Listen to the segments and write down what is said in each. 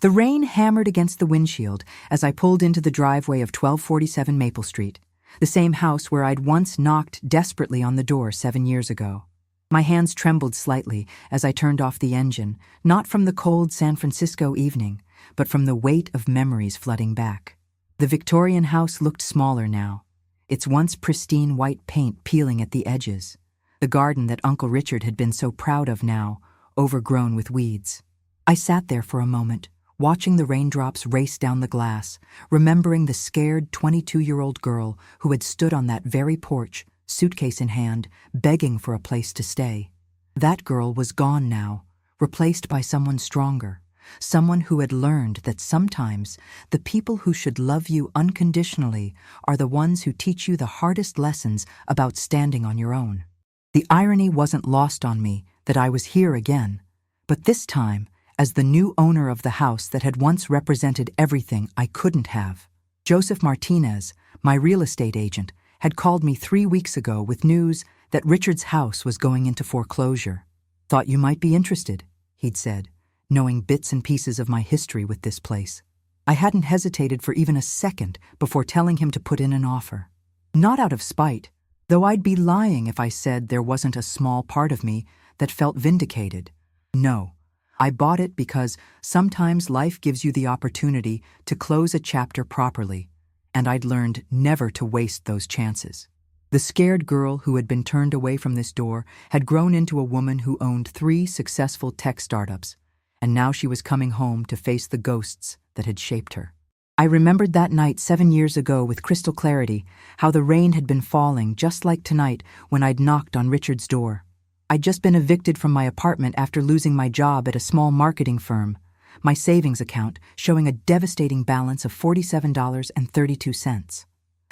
The rain hammered against the windshield as I pulled into the driveway of 1247 Maple Street, the same house where I'd once knocked desperately on the door 7 years ago. My hands trembled slightly as I turned off the engine, not from the cold San Francisco evening, but from the weight of memories flooding back. The Victorian house looked smaller now, its once pristine white paint peeling at the edges. The garden that Uncle Richard had been so proud of now, overgrown with weeds. I sat there for a moment, watching the raindrops race down the glass, remembering the scared 22-year-old girl who had stood on that very porch, suitcase in hand, begging for a place to stay. That girl was gone now, replaced by someone stronger, someone who had learned that sometimes the people who should love you unconditionally are the ones who teach you the hardest lessons about standing on your own. The irony wasn't lost on me that I was here again, but this time as the new owner of the house that had once represented everything I couldn't have. Joseph Martinez, my real estate agent, had called me 3 weeks ago with news that Richard's house was going into foreclosure. "Thought you might be interested," he'd said, knowing bits and pieces of my history with this place. I hadn't hesitated for even a second before telling him to put in an offer. Not out of spite, though I'd be lying if I said there wasn't a small part of me that felt vindicated. No. I bought it because sometimes life gives you the opportunity to close a chapter properly, and I'd learned never to waste those chances. The scared girl who had been turned away from this door had grown into a woman who owned 3 successful tech startups, and now she was coming home to face the ghosts that had shaped her. I remembered that night 7 years ago with crystal clarity, how the rain had been falling just like tonight when I'd knocked on Richard's door. I'd just been evicted from my apartment after losing my job at a small marketing firm, my savings account showing a devastating balance of $47.32.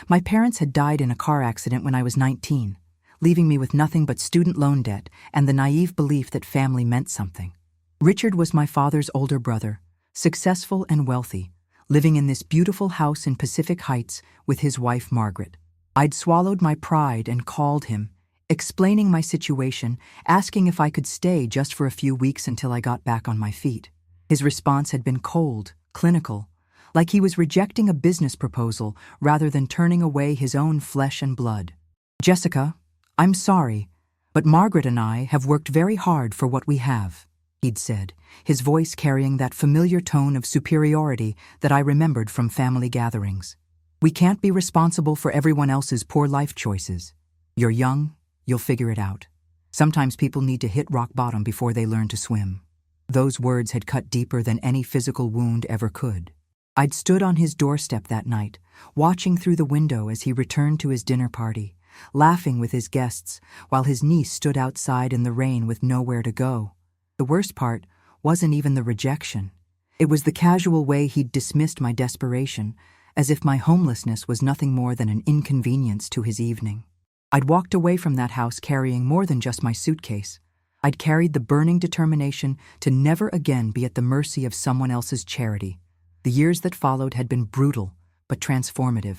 My parents had died in a car accident when I was 19, leaving me with nothing but student loan debt and the naive belief that family meant something. Richard was my father's older brother, successful and wealthy, living in this beautiful house in Pacific Heights with his wife Margaret. I'd swallowed my pride and called him, explaining my situation, asking if I could stay just for a few weeks until I got back on my feet. His response had been cold, clinical, like he was rejecting a business proposal rather than turning away his own flesh and blood. "Jessica, I'm sorry, but Margaret and I have worked very hard for what we have," he'd said, his voice carrying that familiar tone of superiority that I remembered from family gatherings. "We can't be responsible for everyone else's poor life choices. You're young. You'll figure it out. Sometimes people need to hit rock bottom before they learn to swim." Those words had cut deeper than any physical wound ever could. I'd stood on his doorstep that night, watching through the window as he returned to his dinner party, laughing with his guests, while his niece stood outside in the rain with nowhere to go. The worst part wasn't even the rejection. It was the casual way he'd dismissed my desperation, as if my homelessness was nothing more than an inconvenience to his evening. I'd walked away from that house carrying more than just my suitcase. I'd carried the burning determination to never again be at the mercy of someone else's charity. The years that followed had been brutal, but transformative.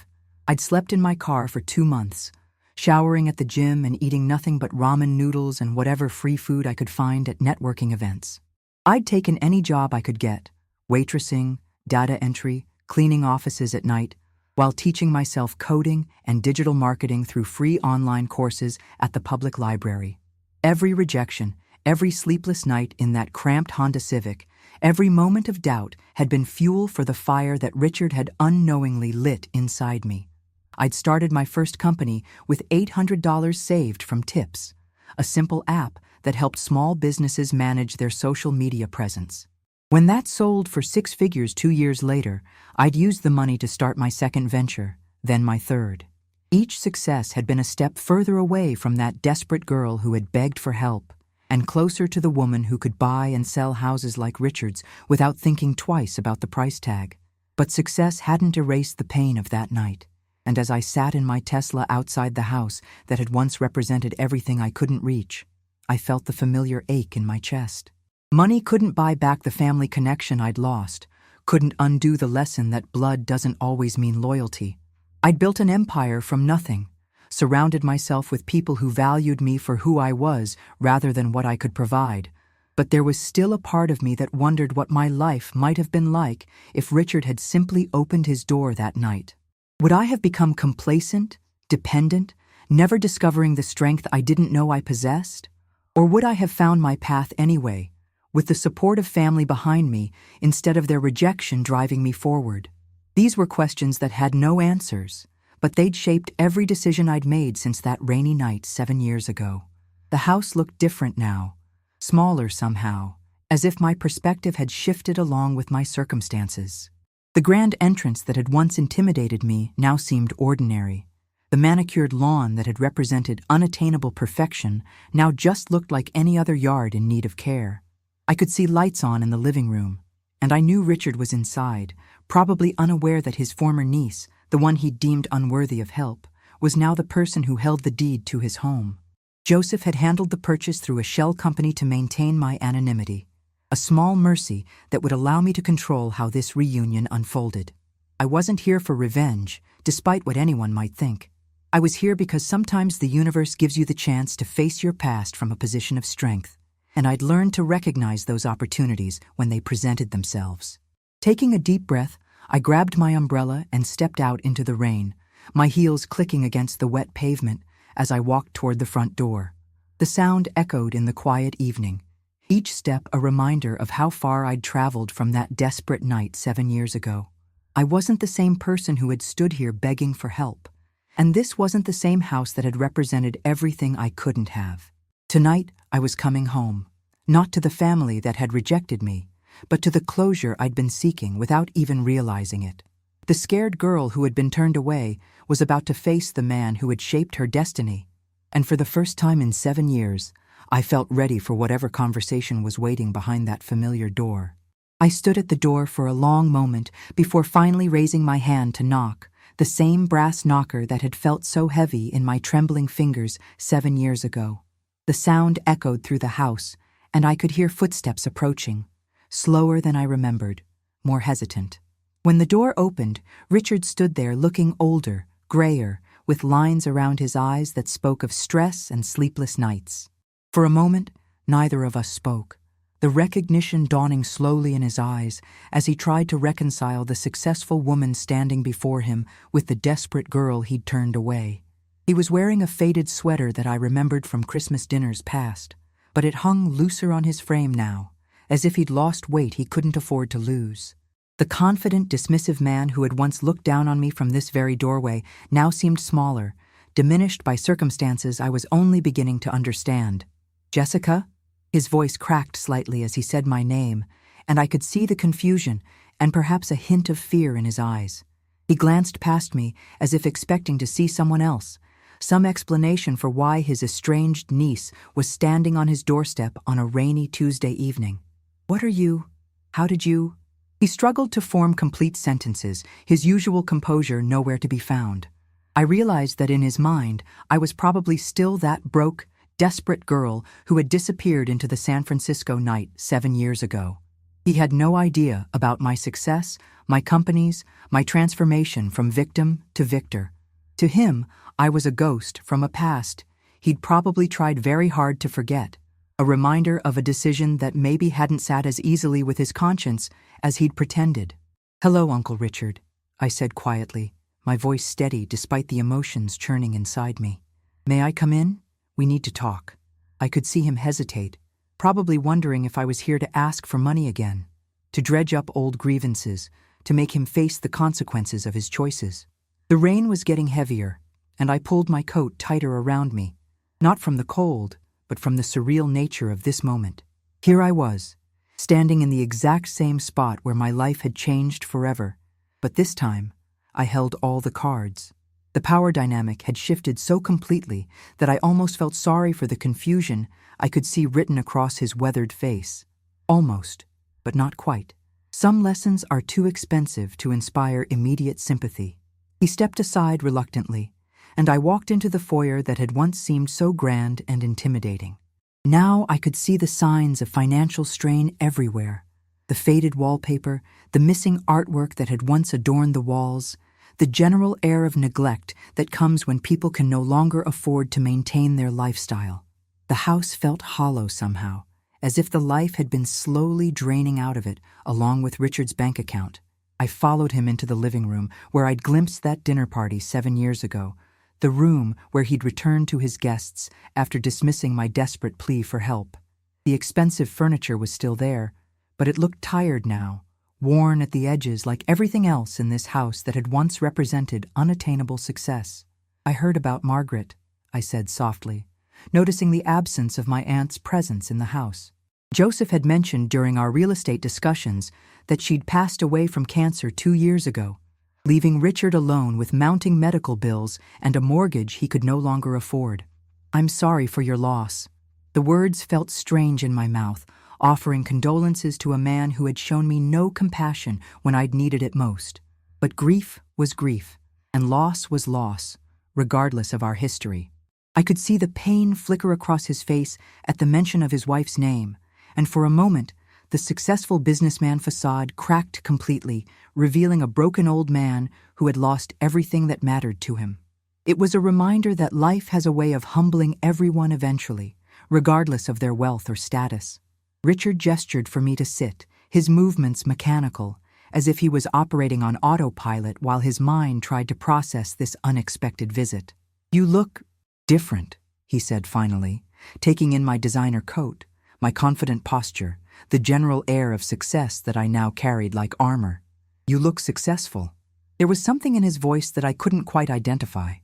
I'd slept in my car for 2 months, showering at the gym and eating nothing but ramen noodles and whatever free food I could find at networking events. I'd taken any job I could get, waitressing, data entry, cleaning offices at night, while teaching myself coding and digital marketing through free online courses at the public library. Every rejection, every sleepless night in that cramped Honda Civic, every moment of doubt had been fuel for the fire that Richard had unknowingly lit inside me. I'd started my first company with $800 saved from tips, a simple app that helped small businesses manage their social media presence. When that sold for 6 figures 2 years later, I'd used the money to start my second venture, then my third. Each success had been a step further away from that desperate girl who had begged for help, and closer to the woman who could buy and sell houses like Richard's without thinking twice about the price tag. But success hadn't erased the pain of that night, and as I sat in my Tesla outside the house that had once represented everything I couldn't reach, I felt the familiar ache in my chest. Money couldn't buy back the family connection I'd lost, couldn't undo the lesson that blood doesn't always mean loyalty. I'd built an empire from nothing, surrounded myself with people who valued me for who I was rather than what I could provide, But there was still a part of me that wondered what my life might have been like if Richard had simply opened his door that night. Would I have become complacent, dependent, never discovering the strength I didn't know I possessed? Or would I have found my path anyway, with the support of family behind me instead of their rejection driving me forward? These were questions that had no answers, but they'd shaped every decision I'd made since that rainy night 7 years ago. The house looked different now, smaller somehow, as if my perspective had shifted along with my circumstances. The grand entrance that had once intimidated me now seemed ordinary. The manicured lawn that had represented unattainable perfection now just looked like any other yard in need of care. I could see lights on in the living room, and I knew Richard was inside, probably unaware that his former niece, the one he deemed unworthy of help, was now the person who held the deed to his home. Joseph had handled the purchase through a shell company to maintain my anonymity, a small mercy that would allow me to control how this reunion unfolded. I wasn't here for revenge, despite what anyone might think. I was here because sometimes the universe gives you the chance to face your past from a position of strength, and I'd learned to recognize those opportunities when they presented themselves. Taking a deep breath, I grabbed my umbrella and stepped out into the rain, my heels clicking against the wet pavement as I walked toward the front door. The sound echoed in the quiet evening, each step a reminder of how far I'd traveled from that desperate night 7 years ago. I wasn't the same person who had stood here begging for help, and this wasn't the same house that had represented everything I couldn't have. Tonight, I was coming home, not to the family that had rejected me, but to the closure I'd been seeking without even realizing it. The scared girl who had been turned away was about to face the man who had shaped her destiny, and for the first time in 7 years, I felt ready for whatever conversation was waiting behind that familiar door. I stood at the door for a long moment before finally raising my hand to knock, the same brass knocker that had felt so heavy in my trembling fingers 7 years ago. The sound echoed through the house, and I could hear footsteps approaching, slower than I remembered, more hesitant. When the door opened, Richard stood there looking older, grayer, with lines around his eyes that spoke of stress and sleepless nights. For a moment, neither of us spoke, the recognition dawning slowly in his eyes as he tried to reconcile the successful woman standing before him with the desperate girl he'd turned away. He was wearing a faded sweater that I remembered from Christmas dinners past, but it hung looser on his frame now, as if he'd lost weight he couldn't afford to lose. The confident, dismissive man who had once looked down on me from this very doorway now seemed smaller, diminished by circumstances I was only beginning to understand. "Jessica?" His voice cracked slightly as he said my name, and I could see the confusion and perhaps a hint of fear in his eyes. He glanced past me as if expecting to see someone else, some explanation for why his estranged niece was standing on his doorstep on a rainy Tuesday evening. "What are you? How did you?" He struggled to form complete sentences, his usual composure nowhere to be found. I realized that in his mind, I was probably still that broke, desperate girl who had disappeared into the San Francisco night 7 years ago. He had no idea about my success, my companies, my transformation from victim to victor. To him, I was a ghost from a past he'd probably tried very hard to forget, a reminder of a decision that maybe hadn't sat as easily with his conscience as he'd pretended. "Hello, Uncle Richard," I said quietly, my voice steady despite the emotions churning inside me. "May I come in? We need to talk." I could see him hesitate, probably wondering if I was here to ask for money again, to dredge up old grievances, to make him face the consequences of his choices. The rain was getting heavier, and I pulled my coat tighter around me, not from the cold, but from the surreal nature of this moment. Here I was, standing in the exact same spot where my life had changed forever, but this time, I held all the cards. The power dynamic had shifted so completely that I almost felt sorry for the confusion I could see written across his weathered face. Almost, but not quite. Some lessons are too expensive to inspire immediate sympathy. He stepped aside reluctantly, and I walked into the foyer that had once seemed so grand and intimidating. Now I could see the signs of financial strain everywhere. The faded wallpaper, the missing artwork that had once adorned the walls, the general air of neglect that comes when people can no longer afford to maintain their lifestyle. The house felt hollow somehow, as if the life had been slowly draining out of it, along with Richard's bank account. I followed him into the living room, where I'd glimpsed that dinner party 7 years ago, the room where he'd returned to his guests after dismissing my desperate plea for help. The expensive furniture was still there, but it looked tired now, worn at the edges like everything else in this house that had once represented unattainable success. "I heard about Margaret," I said softly, noticing the absence of my aunt's presence in the house. Joseph had mentioned during our real estate discussions that she'd passed away from cancer 2 years ago, leaving Richard alone with mounting medical bills and a mortgage he could no longer afford. "I'm sorry for your loss." The words felt strange in my mouth, offering condolences to a man who had shown me no compassion when I'd needed it most. But grief was grief, and loss was loss, regardless of our history. I could see the pain flicker across his face at the mention of his wife's name, and for a moment, the successful businessman facade cracked completely, revealing a broken old man who had lost everything that mattered to him. It was a reminder that life has a way of humbling everyone eventually, regardless of their wealth or status. Richard gestured for me to sit, his movements mechanical, as if he was operating on autopilot while his mind tried to process this unexpected visit. "You look different," he said finally, taking in my designer coat, my confident posture, the general air of success that I now carried like armor. "You look successful." There was something in his voice that I couldn't quite identify.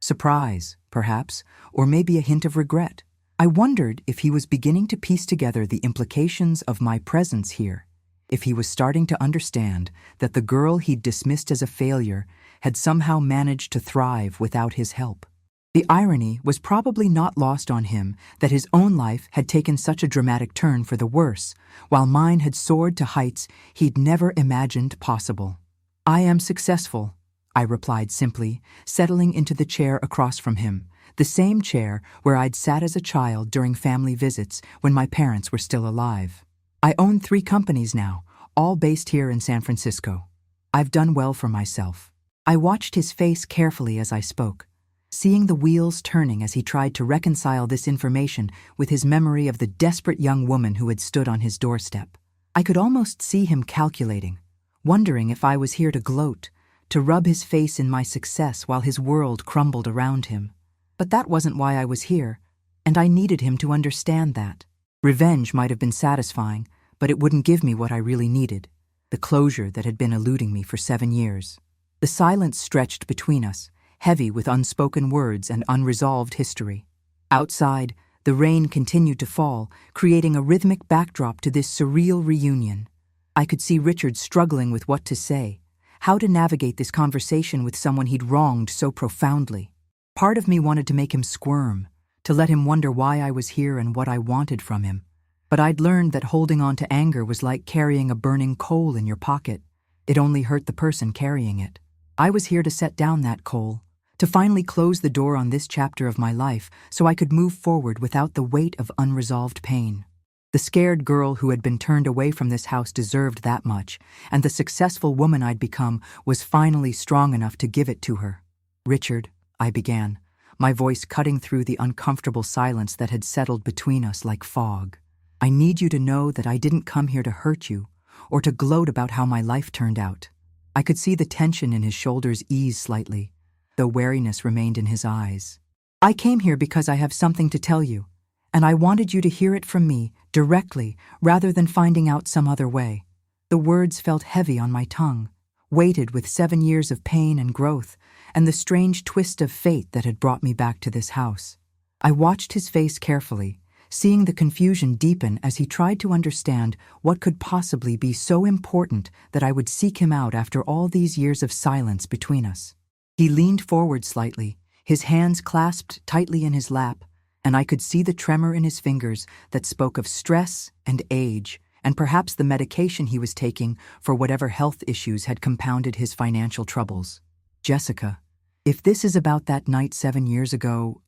Surprise, perhaps, or maybe a hint of regret. I wondered if he was beginning to piece together the implications of my presence here, if he was starting to understand that the girl he'd dismissed as a failure had somehow managed to thrive without his help. The irony was probably not lost on him that his own life had taken such a dramatic turn for the worse, while mine had soared to heights he'd never imagined possible. "I am successful," I replied simply, settling into the chair across from him, the same chair where I'd sat as a child during family visits when my parents were still alive. "I own 3 companies now, all based here in San Francisco. I've done well for myself." I watched his face carefully as I spoke, seeing the wheels turning as he tried to reconcile this information with his memory of the desperate young woman who had stood on his doorstep. I could almost see him calculating, wondering if I was here to gloat, to rub his face in my success while his world crumbled around him. But that wasn't why I was here, and I needed him to understand that. Revenge might have been satisfying, but it wouldn't give me what I really needed, the closure that had been eluding me for 7 years. The silence stretched between us, heavy with unspoken words and unresolved history. Outside, the rain continued to fall, creating a rhythmic backdrop to this surreal reunion. I could see Richard struggling with what to say, how to navigate this conversation with someone he'd wronged so profoundly. Part of me wanted to make him squirm, to let him wonder why I was here and what I wanted from him. But I'd learned that holding on to anger was like carrying a burning coal in your pocket. It only hurt the person carrying it. I was here to set down that coal, to finally close the door on this chapter of my life so I could move forward without the weight of unresolved pain. The scared girl who had been turned away from this house deserved that much, and the successful woman I'd become was finally strong enough to give it to her. "Richard," I began, my voice cutting through the uncomfortable silence that had settled between us like fog. "I need you to know that I didn't come here to hurt you, or to gloat about how my life turned out." I could see the tension in his shoulders ease slightly, though wariness remained in his eyes. "I came here because I have something to tell you, and I wanted you to hear it from me, directly, rather than finding out some other way." The words felt heavy on my tongue, weighted with 7 years of pain and growth, and the strange twist of fate that had brought me back to this house. I watched his face carefully, seeing the confusion deepen as he tried to understand what could possibly be so important that I would seek him out after all these years of silence between us. He leaned forward slightly, his hands clasped tightly in his lap, and I could see the tremor in his fingers that spoke of stress and age, and perhaps the medication he was taking for whatever health issues had compounded his financial troubles. "Jessica, if this is about that night 7 years ago,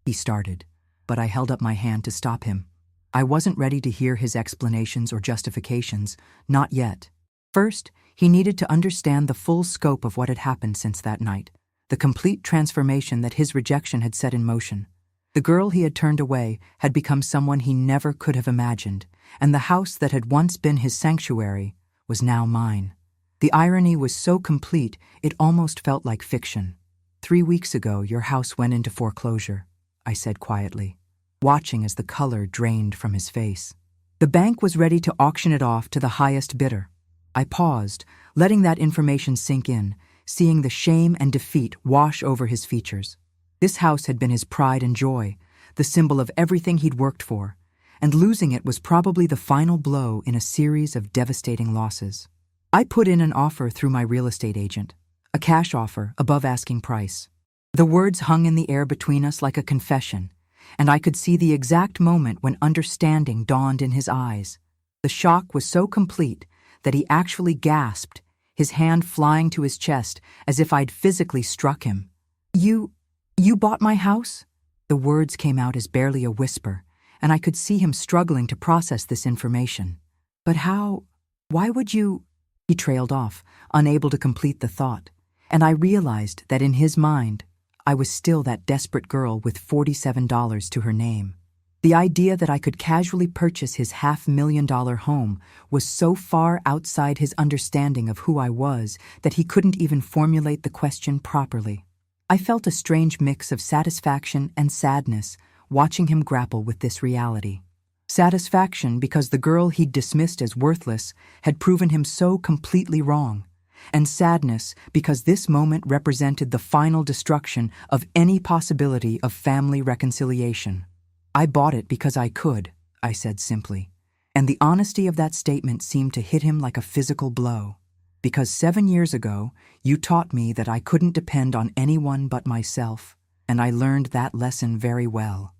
he started, but I held up my hand to stop him. I wasn't ready to hear his explanations or justifications, not yet. First, he needed to understand the full scope of what had happened since that night, the complete transformation that his rejection had set in motion. The girl he had turned away had become someone he never could have imagined, and the house that had once been his sanctuary was now mine. The irony was so complete it almost felt like fiction. 3 weeks ago, your house went into foreclosure, I said quietly, watching as the color drained from his face. The bank was ready to auction it off to the highest bidder. I paused, letting that information sink in, seeing the shame and defeat wash over his features. This house had been his pride and joy, the symbol of everything he'd worked for, and losing it was probably the final blow in a series of devastating losses. I put in an offer through my real estate agent, a cash offer above asking price. The words hung in the air between us like a confession, and I could see the exact moment when understanding dawned in his eyes. The shock was so complete that he actually gasped, his hand flying to his chest as if I'd physically struck him. You bought my house?" The words came out as barely a whisper, and I could see him struggling to process this information. "But how? Why would you?" He trailed off, unable to complete the thought, and I realized that in his mind, I was still that desperate girl with $47 to her name. The idea that I could casually purchase his $500,000 home was so far outside his understanding of who I was that he couldn't even formulate the question properly. I felt a strange mix of satisfaction and sadness watching him grapple with this reality. Satisfaction because the girl he'd dismissed as worthless had proven him so completely wrong, and sadness because this moment represented the final destruction of any possibility of family reconciliation. "I bought it because I could," I said simply, and the honesty of that statement seemed to hit him like a physical blow. "Because 7 years ago, you taught me that I couldn't depend on anyone but myself, and I learned that lesson very well."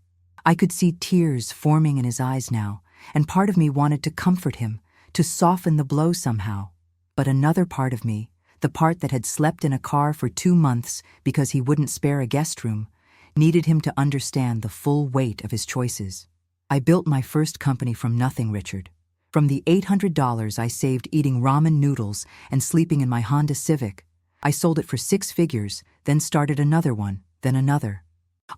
I could see tears forming in his eyes now, and part of me wanted to comfort him, to soften the blow somehow. But another part of me, the part that had slept in a car for 2 months because he wouldn't spare a guest room, needed him to understand the full weight of his choices. "I built my first company from nothing, Richard. From the $800 I saved eating ramen noodles and sleeping in my Honda Civic, I sold it for 6 figures, then started another one, then another.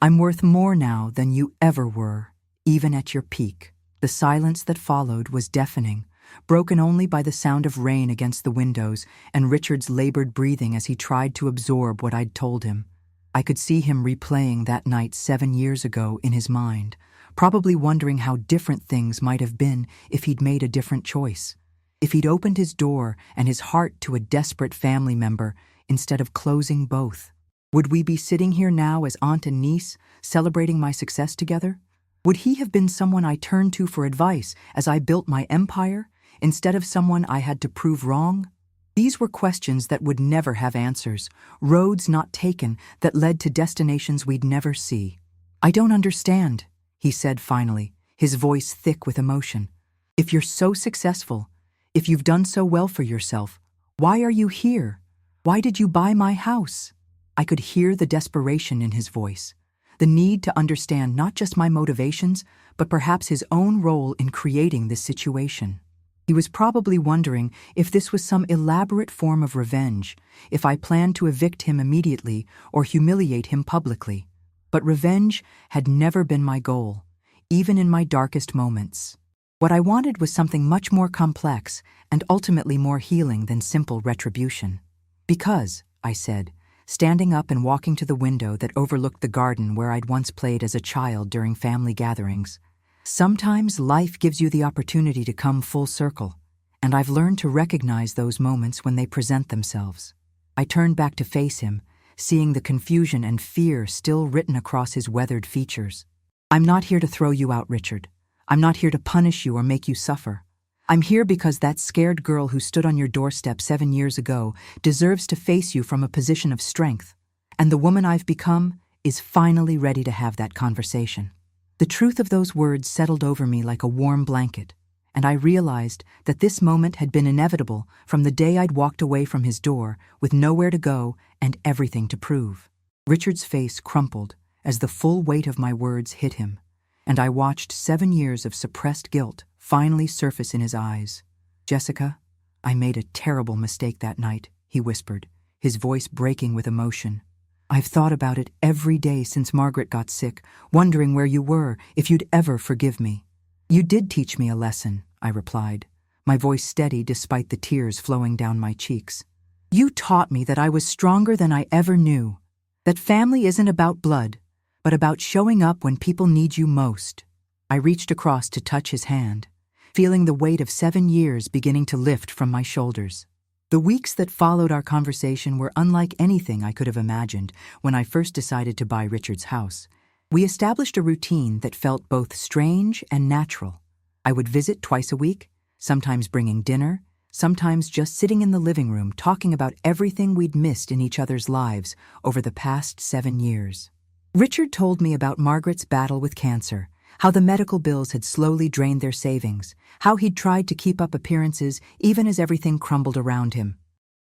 I'm worth more now than you ever were, even at your peak." The silence that followed was deafening, broken only by the sound of rain against the windows and Richard's labored breathing as he tried to absorb what I'd told him. I could see him replaying that night 7 years ago in his mind, probably wondering how different things might have been if he'd made a different choice, if he'd opened his door and his heart to a desperate family member instead of closing both. Would we be sitting here now as aunt and niece, celebrating my success together? Would he have been someone I turned to for advice as I built my empire, instead of someone I had to prove wrong? These were questions that would never have answers, roads not taken that led to destinations we'd never see. "I don't understand," he said finally, his voice thick with emotion. "If you're so successful, if you've done so well for yourself, why are you here? Why did you buy my house?" I could hear the desperation in his voice, the need to understand not just my motivations, but perhaps his own role in creating this situation. He was probably wondering if this was some elaborate form of revenge, if I planned to evict him immediately or humiliate him publicly. But revenge had never been my goal, even in my darkest moments. What I wanted was something much more complex and ultimately more healing than simple retribution. "Because," I said, standing up and walking to the window that overlooked the garden where I'd once played as a child during family gatherings, "sometimes life gives you the opportunity to come full circle, and I've learned to recognize those moments when they present themselves." I turned back to face him, seeing the confusion and fear still written across his weathered features. "I'm not here to throw you out, Richard. I'm not here to punish you or make you suffer. I'm here because that scared girl who stood on your doorstep 7 years ago deserves to face you from a position of strength, and the woman I've become is finally ready to have that conversation." The truth of those words settled over me like a warm blanket, and I realized that this moment had been inevitable from the day I'd walked away from his door with nowhere to go and everything to prove. Richard's face crumpled as the full weight of my words hit him, and I watched 7 years of suppressed guilt finally surface in his eyes. "Jessica, I made a terrible mistake that night," he whispered, his voice breaking with emotion. I've thought about it every day since Margaret got sick, wondering where you were, if you'd ever forgive me. You did teach me a lesson, I replied, my voice steady despite the tears flowing down my cheeks. You taught me that I was stronger than I ever knew, that family isn't about blood, but about showing up when people need you most. I reached across to touch his hand, feeling the weight of 7 years beginning to lift from my shoulders. The weeks that followed our conversation were unlike anything I could have imagined when I first decided to buy Richard's house. We established a routine that felt both strange and natural. I would visit twice a week, sometimes bringing dinner, sometimes just sitting in the living room talking about everything we'd missed in each other's lives over the past 7 years. Richard told me about Margaret's battle with cancer, how the medical bills had slowly drained their savings, how he'd tried to keep up appearances even as everything crumbled around him.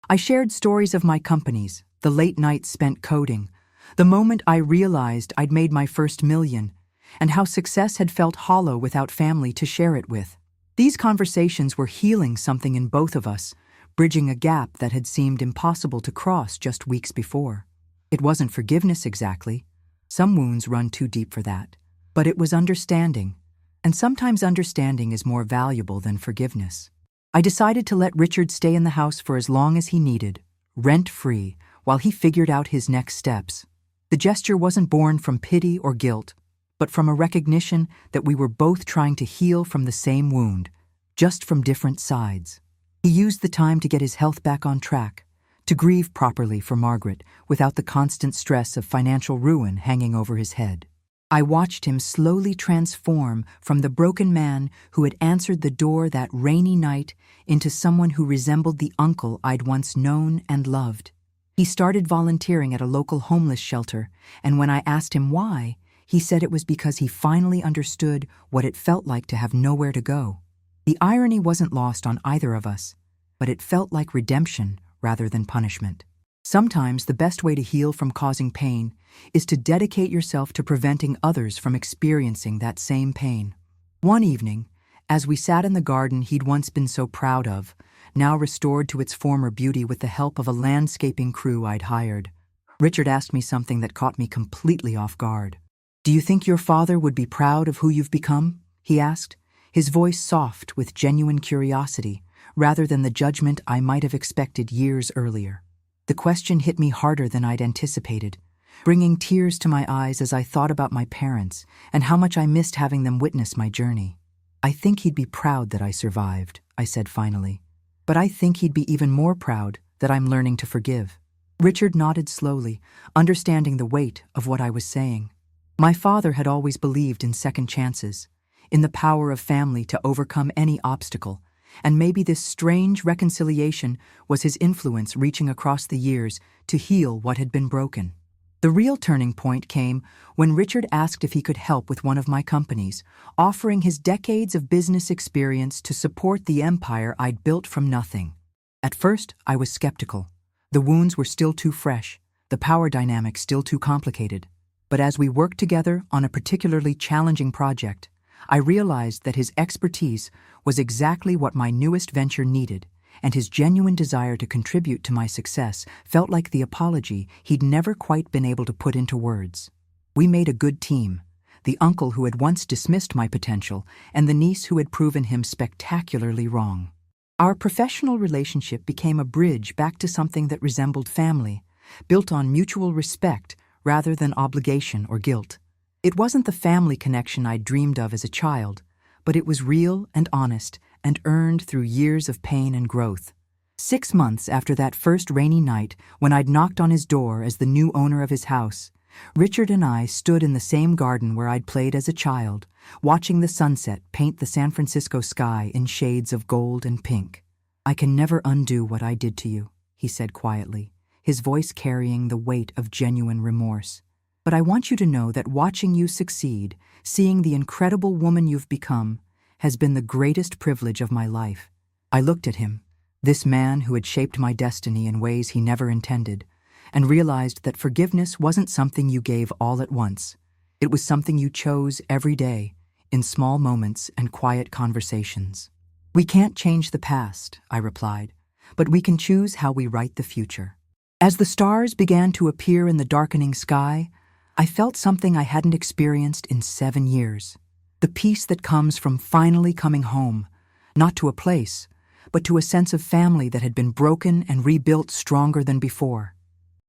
I shared stories of my companies, the late nights spent coding, the moment I realized I'd made my first million, and how success had felt hollow without family to share it with. These conversations were healing something in both of us, bridging a gap that had seemed impossible to cross just weeks before. It wasn't forgiveness exactly. Some wounds run too deep for that. But it was understanding, and sometimes understanding is more valuable than forgiveness. I decided to let Richard stay in the house for as long as he needed, rent-free, while he figured out his next steps. The gesture wasn't born from pity or guilt, but from a recognition that we were both trying to heal from the same wound, just from different sides. He used the time to get his health back on track, to grieve properly for Margaret without the constant stress of financial ruin hanging over his head. I watched him slowly transform from the broken man who had answered the door that rainy night into someone who resembled the uncle I'd once known and loved. He started volunteering at a local homeless shelter, and when I asked him why, he said it was because he finally understood what it felt like to have nowhere to go. The irony wasn't lost on either of us, but it felt like redemption rather than punishment. Sometimes the best way to heal from causing pain is to dedicate yourself to preventing others from experiencing that same pain. One evening, as we sat in the garden he'd once been so proud of, now restored to its former beauty with the help of a landscaping crew I'd hired, Richard asked me something that caught me completely off guard. "Do you think your father would be proud of who you've become?" he asked, his voice soft with genuine curiosity, rather than the judgment I might have expected years earlier. The question hit me harder than I'd anticipated, bringing tears to my eyes as I thought about my parents and how much I missed having them witness my journey. "I think he'd be proud that I survived," I said finally. "But I think he'd be even more proud that I'm learning to forgive." Richard nodded slowly, understanding the weight of what I was saying. My father had always believed in second chances, in the power of family to overcome any obstacle, and maybe this strange reconciliation was his influence reaching across the years to heal what had been broken. The real turning point came when Richard asked if he could help with one of my companies, offering his decades of business experience to support the empire I'd built from nothing. At first, I was skeptical. The wounds were still too fresh, the power dynamic still too complicated. But as we worked together on a particularly challenging project, I realized that his expertise was exactly what my newest venture needed, and his genuine desire to contribute to my success felt like the apology he'd never quite been able to put into words. We made a good team, the uncle who had once dismissed my potential and the niece who had proven him spectacularly wrong. Our professional relationship became a bridge back to something that resembled family, built on mutual respect rather than obligation or guilt. It wasn't the family connection I'd dreamed of as a child, but it was real and honest and earned through years of pain and growth. 6 months after that first rainy night when I'd knocked on his door as the new owner of his house, Richard and I stood in the same garden where I'd played as a child, watching the sunset paint the San Francisco sky in shades of gold and pink. "I can never undo what I did to you," he said quietly, his voice carrying the weight of genuine remorse. "But I want you to know that watching you succeed, seeing the incredible woman you've become, has been the greatest privilege of my life." I looked at him, this man who had shaped my destiny in ways he never intended, and realized that forgiveness wasn't something you gave all at once. It was something you chose every day, in small moments and quiet conversations. "We can't change the past," I replied, "but we can choose how we write the future." As the stars began to appear in the darkening sky, I felt something I hadn't experienced in 7 years. The peace that comes from finally coming home, not to a place, but to a sense of family that had been broken and rebuilt stronger than before.